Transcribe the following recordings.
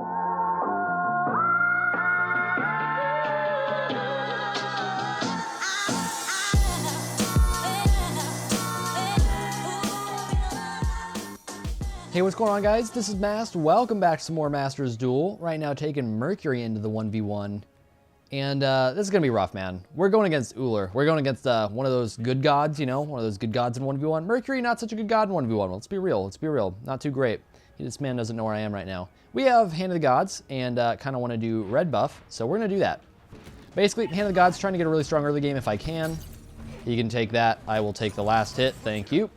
Hey, what's going on, guys? This is Mast. Welcome back to some more Masters Duel. Right now, taking Mercury into the 1v1. And this is going to be rough, man. We're going against Uller. We're going against one of those good gods, you know? One of those good gods in 1v1. Mercury, not such a good god in 1v1. Let's be real. Let's be real. Not too great. This man doesn't know where I am right now. We have Hand of the Gods, and kind of want to do red buff, so we're going to do that. Basically, Hand of the Gods, trying to get a really strong early game if I can. He can take that. I will take the last hit. Thank you.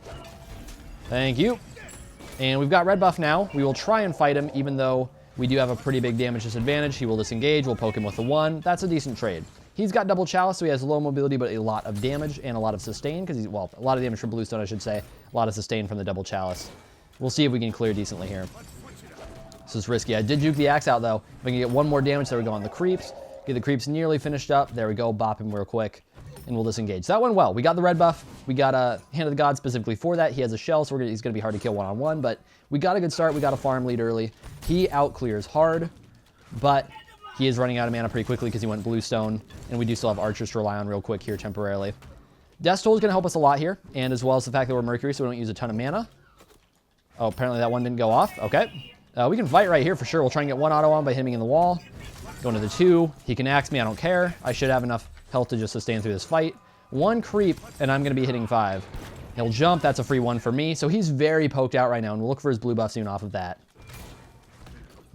Thank you. And we've got red buff now. We will try and fight him, even though we do have a pretty big damage disadvantage. He will disengage. We'll poke him with the 1. That's a decent trade. He's got double chalice, so he has low mobility, but a lot of damage and a lot of sustain, because he's, well, a lot of damage from bluestone, I should say. A lot of sustain from the double chalice. We'll see if we can clear decently here. This is risky. I did juke the axe out, though. If I can get one more damage, there we go on the creeps. Get the creeps nearly finished up. There we go. Bop him real quick. And we'll disengage. So that went well. We got the red buff. We got a Hand of the God specifically for that. He has a shell, so he's going to be hard to kill one-on-one, but we got a good start. We got a farm lead early. He out-clears hard, but he is running out of mana pretty quickly because he went bluestone, and we do still have archers to rely on real quick here temporarily. Death Toll is going to help us a lot here, and as well as the fact that we're Mercury, so we don't use a ton of mana. Oh, apparently that one didn't go off. Okay. We can fight right here for sure. We'll try and get one auto on by hitting in the wall. Going to the 2. He can axe me. I don't care. I should have enough health to just sustain through this fight. 1 creep, and I'm going to be hitting 5. He'll jump. That's a free 1 for me. So he's very poked out right now, and we'll look for his blue buff soon off of that.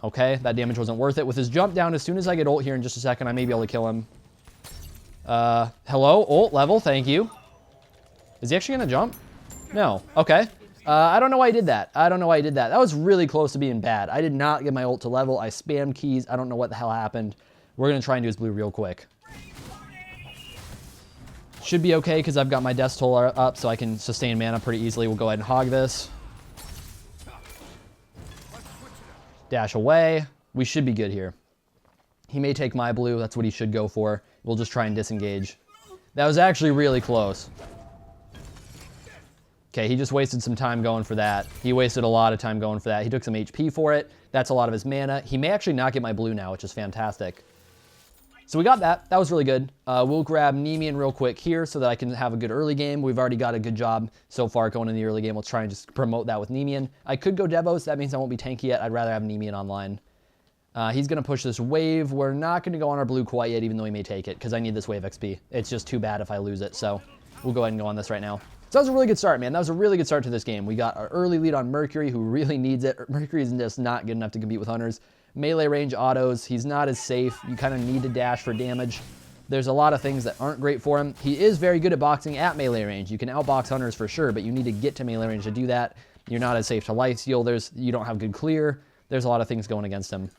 Okay, that damage wasn't worth it. With his jump down, as soon as I get ult here in just a second, I may be able to kill him. Hello? Ult level. Thank you. Is he actually going to jump? No. Okay. I don't know why I did that. I don't know why I did that. That was really close to being bad. I did not get my ult to level. I spammed keys. I don't know what the hell happened. We're going to try and do his blue real quick. Should be okay because I've got my Death Toll up so I can sustain mana pretty easily. We'll go ahead and hog this. Dash away. We should be good here. He may take my blue. That's what he should go for. We'll just try and disengage. That was actually really close. Okay, he just wasted some time going for that. He wasted a lot of time going for that. He took some HP for it. That's a lot of his mana. He may actually not get my blue now, which is fantastic. So we got that. That was really good. We'll grab Nemean real quick here so that I can have a good early game. We've already got a good job so far going in the early game. We'll try and just promote that with Nemean. I could go Devos. That means I won't be tanky yet. I'd rather have Nemean online. He's going to push this wave. We're not going to go on our blue quite yet, even though he may take it, because I need this wave XP. It's just too bad if I lose it. So we'll go ahead and go on this right now. So that was a really good start, man. That was a really good start to this game. We got our early lead on Mercury, who really needs it. Mercury is just not good enough to compete with Hunters. Melee range autos, he's not as safe. You kind of need to dash for damage. There's a lot of things that aren't great for him. He is very good at boxing at melee range. You can outbox Hunters for sure, but you need to get to melee range to do that. You're not as safe to lifesteal. You don't have good clear. There's a lot of things going against him.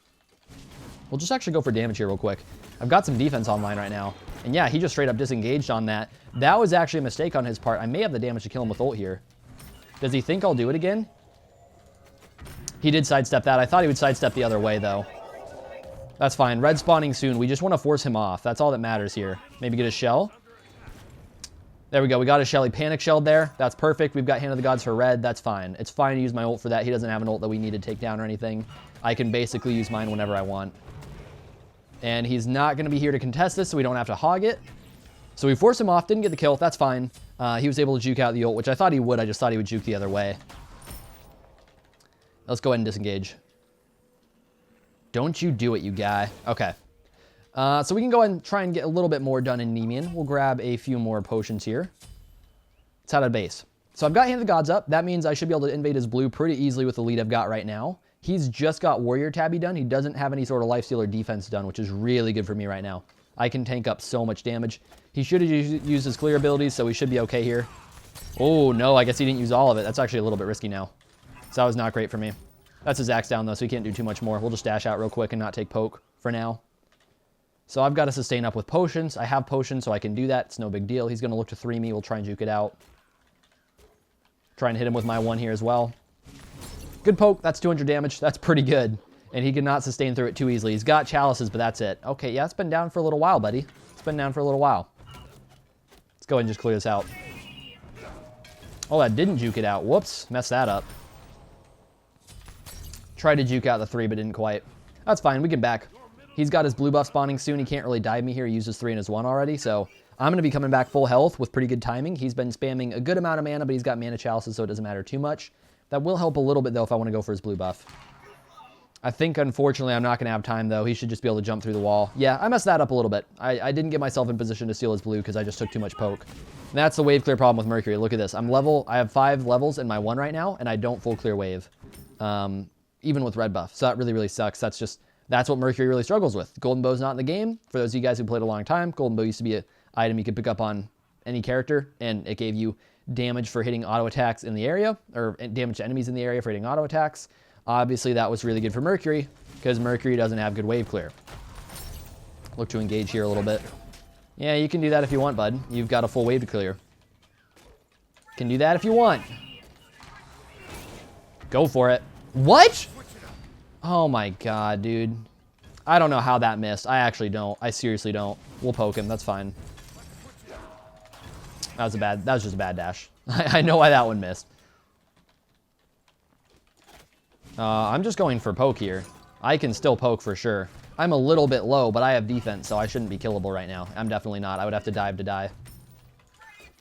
We'll just actually go for damage here real quick. I've got some defense online right now. And yeah, he just straight up disengaged on that. That was actually a mistake on his part. I may have the damage to kill him with ult here. Does he think I'll do it again? He did sidestep that. I thought he would sidestep the other way, though. That's fine. Red spawning soon. We just want to force him off. That's all that matters here. Maybe get a shell. There we go. We got a shell. He panic shelled there. That's perfect. We've got Hand of the Gods for red. That's fine. It's fine to use my ult for that. He doesn't have an ult that we need to take down or anything. I can basically use mine whenever I want. And he's not going to be here to contest this, so we don't have to hog it. So we forced him off. Didn't get the kill. That's fine. He was able to juke out the ult, which I thought he would. I just thought he would juke the other way. Let's go ahead and disengage. Don't you do it, you guy. Okay. So we can go ahead and try and get a little bit more done in Nemean. We'll grab a few more potions here. It's out of base. So I've got Hand of the Gods up. That means I should be able to invade his blue pretty easily with the lead I've got right now. He's just got Warrior Tabby done. He doesn't have any sort of lifesteal or defense done, which is really good for me right now. I can tank up so much damage. He should have used his clear abilities, so we should be okay here. Oh, no, I guess he didn't use all of it. That's actually a little bit risky now. So that was not great for me. That's his axe down, though, so he can't do too much more. We'll just dash out real quick and not take poke for now. So I've got to sustain up with potions. I have potions, so I can do that. It's no big deal. He's going to look to 3 me. We'll try and juke it out. Try and hit him with my 1 here as well. Good poke. That's 200 damage. That's pretty good. And he cannot sustain through it too easily. He's got chalices, but that's it. Okay, yeah, it's been down for a little while, buddy. It's been down for a little while. Let's go ahead and just clear this out. Oh, that didn't juke it out. Whoops. Messed that up. Tried to juke out the 3, but didn't quite. That's fine. We can back. He's got his blue buff spawning soon. He can't really dive me here. He used his 3 and his 1 already, so I'm going to be coming back full health with pretty good timing. He's been spamming a good amount of mana, but he's got mana chalices, so it doesn't matter too much. That will help a little bit, though, if I want to go for his blue buff. I think, unfortunately, I'm not going to have time, though. He should just be able to jump through the wall. Yeah, I messed that up a little bit. I didn't get myself in position to steal his blue because I just took too much poke. And that's the wave clear problem with Mercury. Look at this. I have 5 levels in my 1 right now, and I don't full clear wave, even with red buff. So that really, really sucks. That's what Mercury really struggles with. Golden Bow's not in the game. For those of you guys who played a long time, Golden Bow used to be an item you could pick up on any character, and it gave you damage for hitting auto attacks in the area, or damage to enemies in the area for hitting auto attacks. Obviously, that was really good for Mercury, because Mercury doesn't have good wave clear. Look to engage here a little bit. Yeah, you can do that if you want, bud. You've got a full wave to clear. Can do that if you want. Go for it. What? Oh my god, dude. I don't know how that missed. I actually don't. I seriously don't. We'll poke him. That's fine. That was just a bad dash. I know why that one missed. I'm just going for poke here. I can still poke for sure. I'm a little bit low, but I have defense, so I shouldn't be killable right now. I'm definitely not. I would have to dive to die.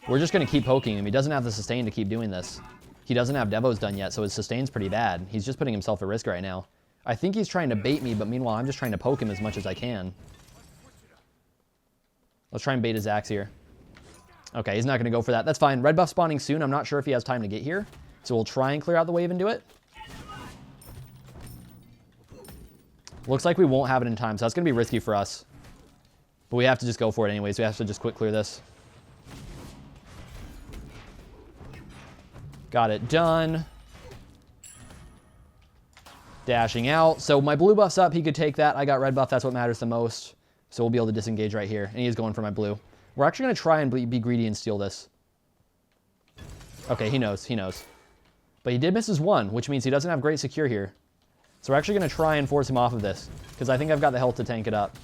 We're just going to keep poking him. He doesn't have the sustain to keep doing this. He doesn't have Devos done yet, so his sustain's pretty bad. He's just putting himself at risk right now. I think he's trying to bait me, but meanwhile, I'm just trying to poke him as much as I can. Let's try and bait his axe here. Okay, he's not going to go for that. That's fine. Red buff spawning soon. I'm not sure if he has time to get here, so we'll try and clear out the wave and do it. Looks like we won't have it in time, so that's going to be risky for us. But we have to just go for it anyways. We have to just quick clear this. Got it done. Dashing out. So my blue buff's up. He could take that. I got red buff. That's what matters the most. So we'll be able to disengage right here. And he is going for my blue. We're actually going to try and be greedy and steal this. Okay, he knows. He knows. But he did miss his 1, which means he doesn't have great secure here. So we're actually going to try and force him off of this, because I think I've got the health to tank it up.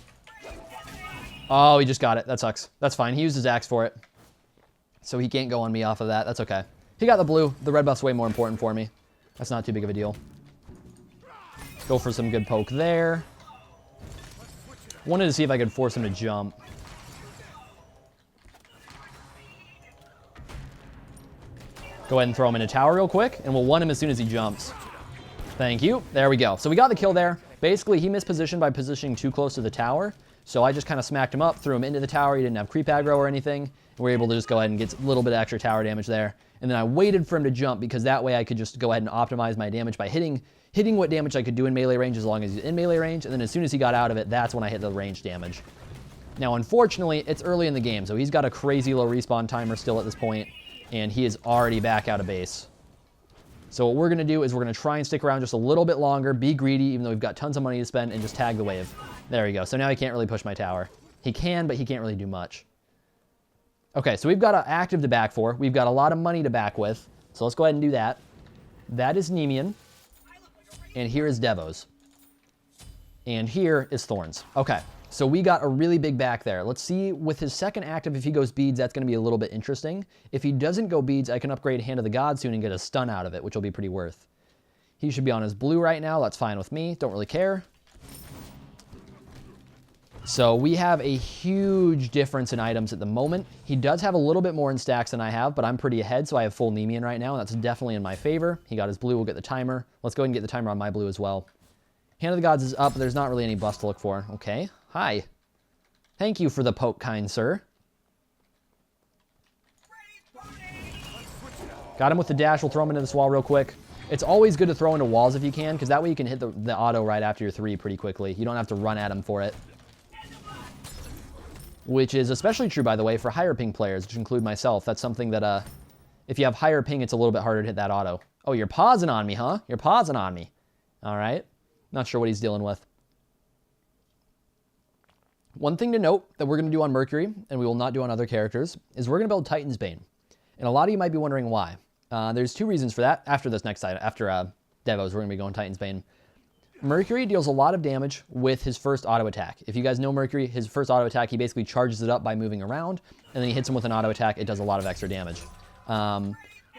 Oh, he just got it. That sucks. That's fine. He used his axe for it. So he can't go on me off of that. That's okay. He got the blue. The red buff's way more important for me. That's not too big of a deal. Go for some good poke there. Wanted to see if I could force him to jump. Go ahead and throw him in a tower real quick, and we'll one him as soon as he jumps. Thank you. There we go. So we got the kill there. Basically, he missed position by positioning too close to the tower. So I just kind of smacked him up, threw him into the tower. He didn't have creep aggro or anything. And we were able to just go ahead and get a little bit of extra tower damage there. And then I waited for him to jump because that way I could just go ahead and optimize my damage by hitting what damage I could do in melee range as long as he's in melee range. And then as soon as he got out of it, that's when I hit the range damage. Now, unfortunately, it's early in the game. So he's got a crazy low respawn timer still at this point. And he is already back out of base. So what we're going to do is we're going to try and stick around just a little bit longer, be greedy, even though we've got tons of money to spend, and just tag the wave. There we go. So now he can't really push my tower. He can, but he can't really do much. Okay, so we've got an active to back for. We've got a lot of money to back with. So let's go ahead and do that. That is Nemean. And here is Devos. And here is Thorns. Okay, so we got a really big back there. Let's see with his second active, if he goes beads, that's going to be a little bit interesting. If he doesn't go beads, I can upgrade Hand of the God soon and get a stun out of it, which will be pretty worth. He should be on his blue right now. That's fine with me. Don't really care. So we have a huge difference in items at the moment. He does have a little bit more in stacks than I have, but I'm pretty ahead, so I have full Nemean right now, and that's definitely in my favor. He got his blue. We'll get the timer. Let's go ahead and get the timer on my blue as well. Hand of the Gods is up, but there's not really any buffs to look for. Okay. Hi. Thank you for the poke, kind sir. Got him with the dash. We'll throw him into this wall real quick. It's always good to throw into walls if you can, because that way you can hit the auto right after your 3 pretty quickly. You don't have to run at him for it. Which is especially true, by the way, for higher ping players, which include myself. That's something that, if you have higher ping, it's a little bit harder to hit that auto. Oh, you're pausing on me, huh? You're pausing on me. All right. Not sure what he's dealing with. One thing to note that we're going to do on Mercury, and we will not do on other characters, is we're going to build Titan's Bane. And a lot of you might be wondering why. There's 2 reasons for that. After this next item, after Devos, we're going to be going Titan's Bane. Mercury deals a lot of damage with his first auto attack. If you guys know Mercury, his first auto attack, he basically charges it up by moving around, and then he hits him with an auto attack. It does a lot of extra damage.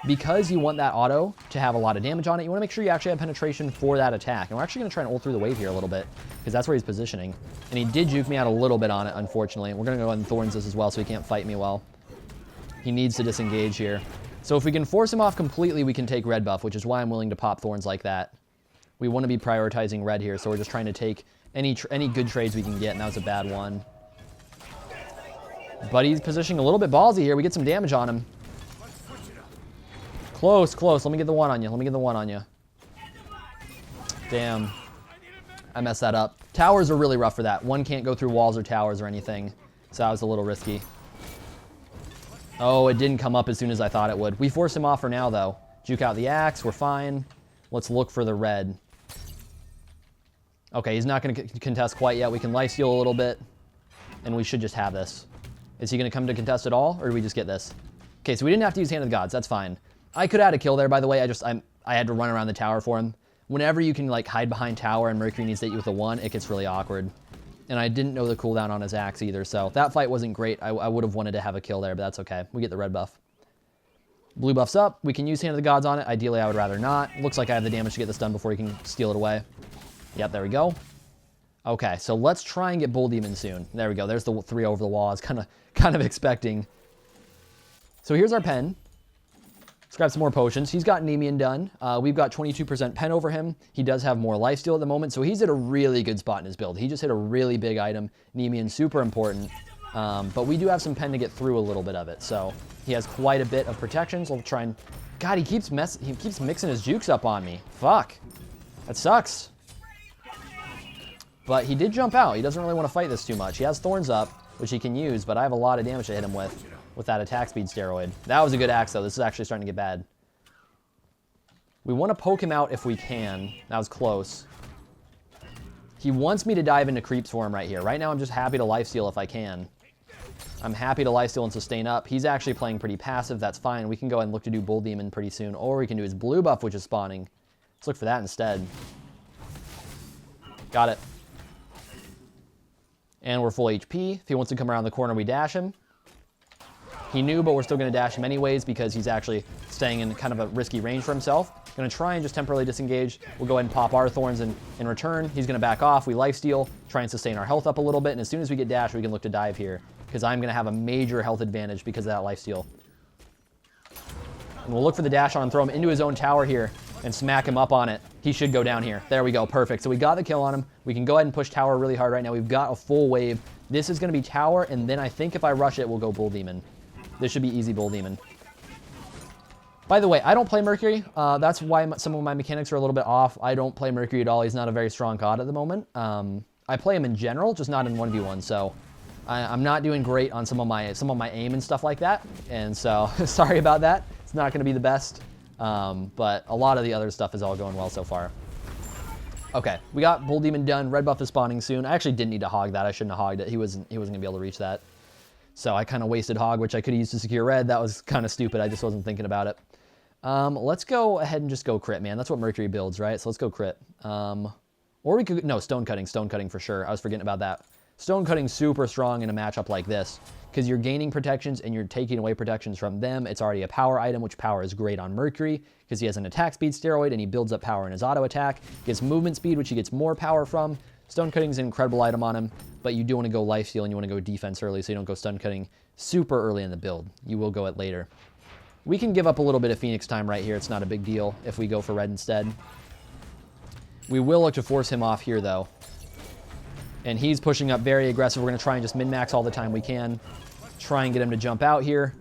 because you want that auto to have a lot of damage on it, you want to make sure you actually have penetration for that attack. And we're actually going to try and ult through the wave here a little bit, because that's where he's positioning. And he did juke me out a little bit on it, unfortunately. We're going to go ahead and Thorns this as well, so he can't fight me well. He needs to disengage here. So if we can force him off completely, we can take red buff, which is why I'm willing to pop Thorns like that. We want to be prioritizing red here, so we're just trying to take any good trades we can get, and that was a bad one. But he's positioning a little bit ballsy here. We get some damage on him. Close, close. Let me get the one on you. Let me get the one on you. Damn. I messed that up. Towers are really rough for that. One can't go through walls or towers or anything, so that was a little risky. Oh, it didn't come up as soon as I thought it would. We force him off for now, though. Juke out the axe. We're fine. Let's look for the red. Okay, he's not going to contest quite yet. We can lifesteal a little bit, and we should just have this. Is he going to come to contest at all, or do we just get this? Okay, so we didn't have to use Hand of the Gods. That's fine. I could add a kill there, by the way. I had to run around the tower for him. Whenever you can like hide behind tower and Mercury needs to hit you with a 1, it gets really awkward. And I didn't know the cooldown on his axe either, so that fight wasn't great. I would have wanted to have a kill there, but that's okay. We get the red buff. Blue buff's up. We can use Hand of the Gods on it. Ideally, I would rather not. Looks like I have the damage to get this done before he can steal it away. Yep, there we go. Okay, so let's try and get Bull Demon soon. There we go. There's the 3 over the wall. I was kind of expecting. So here's our pen. Let's grab some more potions. He's got Nemean done. We've got 22% pen over him. He does have more lifesteal at the moment, so he's at a really good spot in his build. He just hit a really big item. Nemean, super important. But we do have some pen to get through a little bit of it, so he has quite a bit of protections. We'll try and... God, he keeps mixing his jukes up on me. Fuck. That sucks. But he did jump out. He doesn't really want to fight this too much. He has Thorns up, which he can use, but I have a lot of damage to hit him with that attack speed steroid. That was a good axe, though. This is actually starting to get bad. We want to poke him out if we can. That was close. He wants me to dive into creeps for him right here. Right now, I'm just happy to lifesteal if I can. I'm happy to lifesteal and sustain up. He's actually playing pretty passive. That's fine. We can go ahead and look to do Bull Demon pretty soon, or we can do his blue buff, which is spawning. Let's look for that instead. Got it. And we're full HP. If he wants to come around the corner, we dash him. He knew, but we're still going to dash him anyways because he's actually staying in kind of a risky range for himself. Going to try and just temporarily disengage. We'll go ahead and pop our Thorns in return. He's going to back off. We lifesteal, try and sustain our health up a little bit. And as soon as we get dash, we can look to dive here because I'm going to have a major health advantage because of that lifesteal. And we'll look for the dash on him, throw him into his own tower here, and smack him up on it. He should go down here. There we go. Perfect. So we got the kill on him. We can go ahead and push tower really hard right now. We've got a full wave. This is going to be tower, and then I think if I rush it, we'll go Bull Demon. This should be easy Bull Demon. By the way, I don't play Mercury. That's why some of my mechanics are a little bit off. I don't play Mercury at all. He's not a very strong god at the moment. I play him in general, just not in 1v1. So I'm not doing great on some of my aim and stuff like that. And so sorry about that. It's not going to be the best. But a lot of the other stuff is all going well so far. Okay, we got Bull Demon done. Red buff is spawning soon. I actually didn't need to hog that. I shouldn't have hogged it. He wasn't going to be able to reach that. So I kind of wasted hog, which I could have used to secure red. That was kind of stupid. I just wasn't thinking about it. Let's go ahead and just go crit, man. That's what Mercury builds, right? So let's go crit. Or we could... No, stone cutting for sure. I was forgetting about that. Stone cutting super strong in a matchup like this because you're gaining protections and you're taking away protections from them. It's already a power item, which power is great on Mercury because he has an attack speed steroid and he builds up power in his auto attack. Gets movement speed, which he gets more power from. Stone cutting is an incredible item on him, but you do want to go lifesteal and you want to go defense early so you don't go stun cutting super early in the build. You will go it later. We can give up a little bit of Phoenix time right here. It's not a big deal if we go for red instead. We will look to force him off here, though. And he's pushing up very aggressive. We're going to try and just min-max all the time we can. Try and get him to jump out here.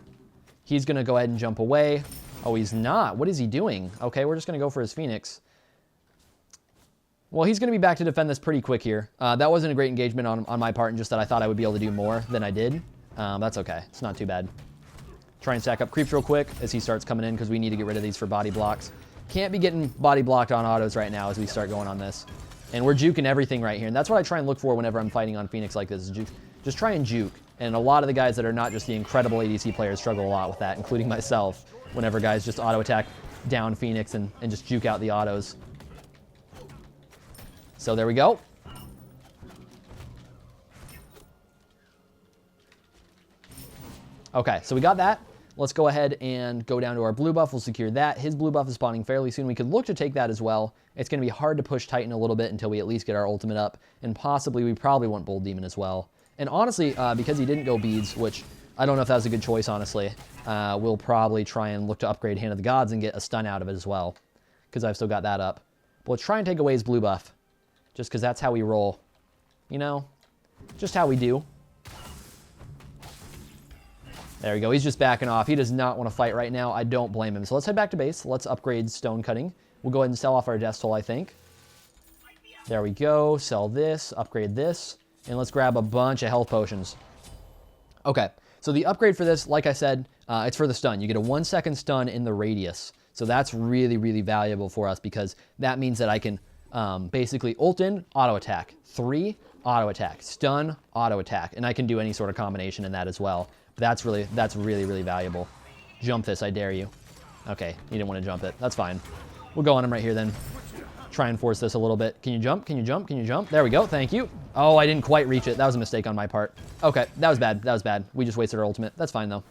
He's going to go ahead and jump away. Oh, he's not. What is he doing? Okay, we're just going to go for his Phoenix. Well, he's going to be back to defend this pretty quick here. That wasn't a great engagement on my part, and just that I thought I would be able to do more than I did. That's okay. It's not too bad. Try and stack up creeps real quick as he starts coming in because we need to get rid of these for body blocks. Can't be getting body blocked on autos right now as we start going on this. And we're juking everything right here. And that's what I try and look for whenever I'm fighting on Phoenix like this. Is juke. Just try and juke. And a lot of the guys that are not just the incredible ADC players struggle a lot with that, including myself, whenever guys just auto attack down Phoenix and just juke out the autos. So there we go. Okay, so we got that. Let's go ahead and go down to our blue buff. We'll secure that. His blue buff is spawning fairly soon. We could look to take that as well. It's going to be hard to push Titan a little bit until we at least get our ultimate up. And possibly, we probably want Bull Demon as well. And honestly, because he didn't go beads, which I don't know if that was a good choice, honestly, we'll probably try and look to upgrade Hand of the Gods and get a stun out of it as well. Because I've still got that up. But let's try and take away his blue buff. Just because that's how we roll. You know? Just how we do. There we go. He's just backing off. He does not want to fight right now. I don't blame him. So let's head back to base. Let's upgrade stone cutting. We'll go ahead and sell off our death toll, I think. There we go. Sell this. Upgrade this. And let's grab a bunch of health potions. Okay. So the upgrade for this, like I said, it's for the stun. You get a 1-second stun in the radius. So that's really, really valuable for us because that means that I can basically ult in, auto attack. 3, auto attack. Stun, auto attack. And I can do any sort of combination in that as well. That's really, really valuable. Jump this, I dare you. Okay, you didn't want to jump it. That's fine. We'll go on him right here then. Try and force this a little bit. Can you jump? Can you jump? Can you jump? There we go. Thank you. Oh, I didn't quite reach it. That was a mistake on my part. Okay, that was bad. That was bad. We just wasted our ultimate. That's fine, though.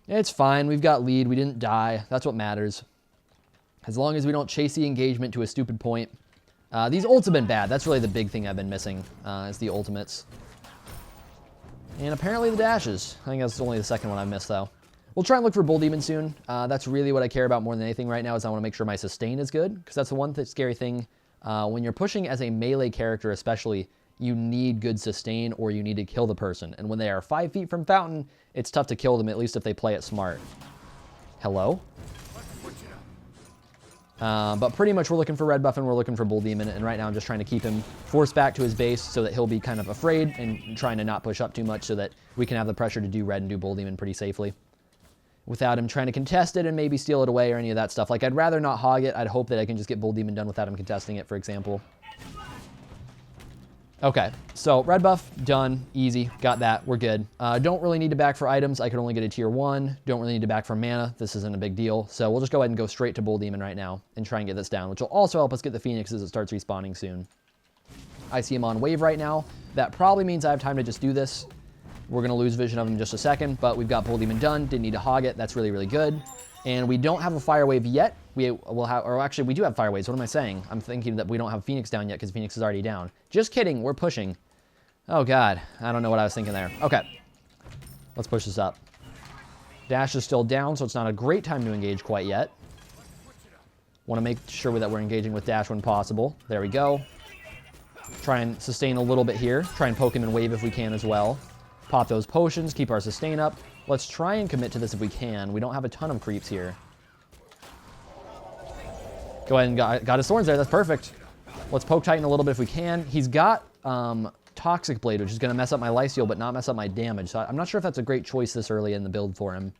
It's fine. We've got lead. We didn't die. That's what matters. As long as we don't chase the engagement to a stupid point. These ults have been bad. That's really the big thing I've been missing, is the ultimates. And apparently the dashes. I think that's only the second one I missed, though. We'll try and look for Bull Demon soon. That's really what I care about more than anything right now is I want to make sure my sustain is good. Because that's the one scary thing. When you're pushing as a melee character especially, you need good sustain or you need to kill the person. And when they are 5 feet from fountain, it's tough to kill them, at least if they play it smart. Hello? But pretty much we're looking for red buff and we're looking for Bull Demon. And right now I'm just trying to keep him forced back to his base so that he'll be kind of afraid and trying to not push up too much so that we can have the pressure to do red and do Bull Demon pretty safely. Without him trying to contest it and maybe steal it away or any of that stuff. Like, I'd rather not hog it. I'd hope that I can just get Bull Demon done without him contesting it, for example. Okay, so red buff, done, easy, got that, we're good. Don't really need to back for items. I could only get a tier 1. Don't really need to back for mana. This isn't a big deal. So we'll just go ahead and go straight to Bull Demon right now and try and get this down, which will also help us get the Phoenix as it starts respawning soon. I see him on wave right now. That probably means I have time to just do this. We're going to lose vision of him in just a second, but we've got Bull Demon done. Didn't need to hog it. That's really, really good. And we don't have a fire wave yet. We will have, or actually we do have fire waves. What am I saying? I'm thinking that we don't have Phoenix down yet because Phoenix is already down. Just kidding. We're pushing. Oh God. I don't know what I was thinking there. Okay. Let's push this up. Dash is still down, so it's not a great time to engage quite yet. Want to make sure that we're engaging with dash when possible. There we go. Try and sustain a little bit here. Try and poke him in wave if we can as well. Pop those potions, keep our sustain up. Let's try and commit to this if we can. We don't have a ton of creeps here. Go ahead and got his thorns there. That's perfect. Let's poke Titan a little bit if we can. He's got Toxic Blade, which is going to mess up my lifesteal, but not mess up my damage. So I'm not sure if that's a great choice this early in the build for him.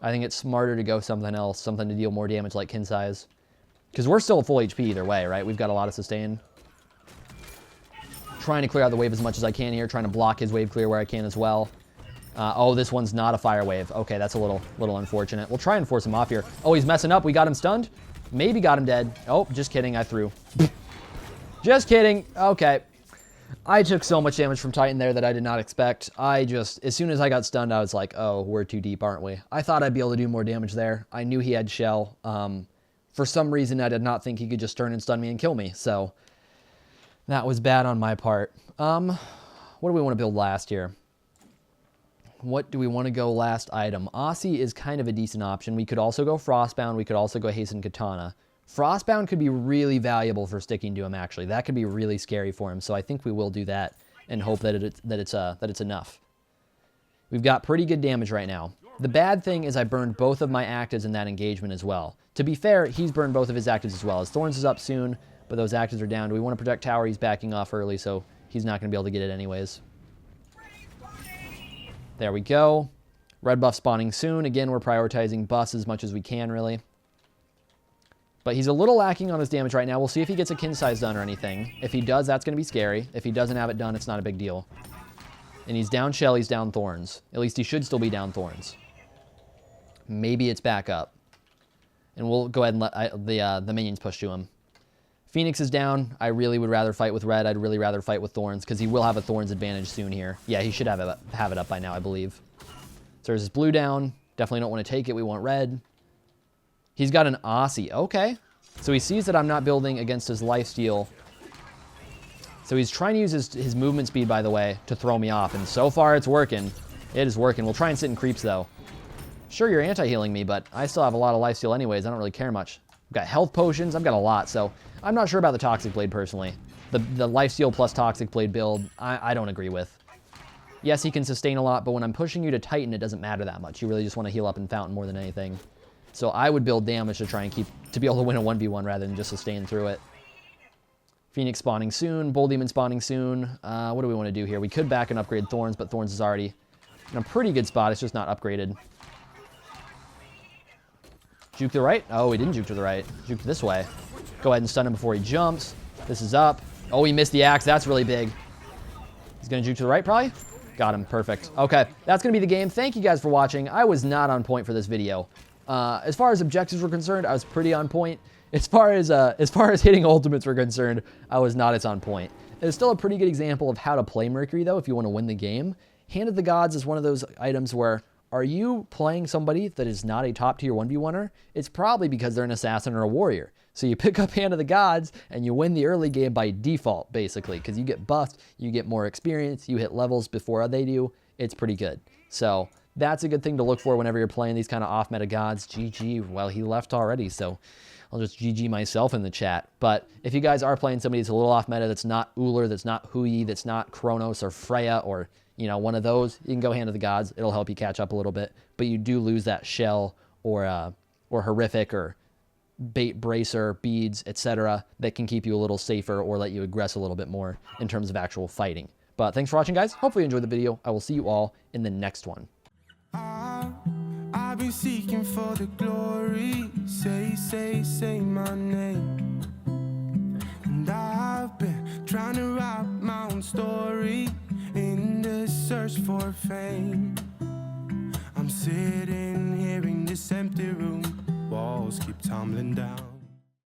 I think it's smarter to go something else, something to deal more damage like Kin Size. Because we're still full HP either way, right? We've got a lot of sustain. Trying to clear out the wave as much as I can here. Trying to block his wave clear where I can as well. Oh, this one's not a fire wave. Okay, that's a little unfortunate. We'll try and force him off here. Oh, he's messing up. We got him stunned. Maybe got him dead. Oh, just kidding. I threw. Just kidding. Okay. I took so much damage from Titan there that I did not expect. As soon as I got stunned, I was like, oh, we're too deep, aren't we? I thought I'd be able to do more damage there. I knew he had shell. For some reason, I did not think he could just turn and stun me and kill me. So that was bad on my part. What do we want to build last here? What do we want to go last item? Aussie is kind of a decent option. We could also go Frostbound. We could also go Hasten Katana. Frostbound could be really valuable for sticking to him, actually. That could be really scary for him. So I think we will do that and hope that it's enough. We've got pretty good damage right now. The bad thing is I burned both of my actives in that engagement as well. To be fair, he's burned both of his actives as well. His Thorns is up soon, but those actives are down. Do we want to protect tower? He's backing off early, so he's not going to be able to get it anyways. There we go. Red buff spawning soon. Again, we're prioritizing buffs as much as we can, really. But he's a little lacking on his damage right now. We'll see if he gets a Kin Size done or anything. If he does, that's going to be scary. If he doesn't have it done, it's not a big deal. And he's down Shell, he's down Thorns. At least he should still be down Thorns. Maybe it's back up. And we'll go ahead and let the minions push to him. Phoenix is down. I really would rather fight with red. I'd really rather fight with Thorns because he will have a Thorns advantage soon here. Yeah, he should have it up by now, I believe. So there's his blue down Definitely don't want to take it. We want red. He's got an Aussie. Okay. So he sees that I'm not building against his lifesteal. So he's trying to use his movement speed, by the way, to throw me off. And so far, it's working. It is working. We'll try and sit in creeps, though. Sure, you're anti-healing me, but I still have a lot of lifesteal anyways. I don't really care much. I've got health potions. I've got a lot, so I'm not sure about the Toxic Blade, personally. The lifesteal plus Toxic Blade build, I don't agree with. Yes, he can sustain a lot, but when I'm pushing you to Titan, it doesn't matter that much. You really just want to heal up in Fountain more than anything. So I would build damage to try and to be able to win a 1v1 rather than just sustain through it. Phoenix spawning soon. Bull Demon spawning soon. What do we want to do here? We could back and upgrade Thorns, but Thorns is already in a pretty good spot. It's just not upgraded. Juke to the right? Oh, he didn't juke to the right. Juke this way. Go ahead and stun him before he jumps. This is up. Oh, he missed the axe. That's really big. He's going to juke to the right, probably? Got him. Perfect. Okay, that's going to be the game. Thank you guys for watching. I was not on point for this video. As far as objectives were concerned, I was pretty on point. As far as hitting ultimates were concerned, I was not as on point. It's still a pretty good example of how to play Mercury, though, if you want to win the game. Hand of the Gods is one of those items where, are you playing somebody that is not a top-tier 1v1er? It's probably because they're an assassin or a warrior. So you pick up Hand of the Gods, and you win the early game by default, basically, because you get buffed, you get more experience, you hit levels before they do. It's pretty good. So that's a good thing to look for whenever you're playing these kind of off-meta gods. GG, well, he left already, so I'll just GG myself in the chat. But if you guys are playing somebody that's a little off-meta, that's not Uller, that's not Hui, that's not Kronos or Freya or, you know, one of those, you can go Hand of the Gods. It'll help you catch up a little bit. But you do lose that Shell or Horrific or Bait Bracer, Beads, etc. that can keep you a little safer or let you aggress a little bit more in terms of actual fighting. But thanks for watching, guys. Hopefully you enjoyed the video. I will see you all in the next one. I've been seeking for the glory. Say my name. And I've been trying to write my own story in the search for fame. I'm sitting here in this empty room. Walls keep tumbling down.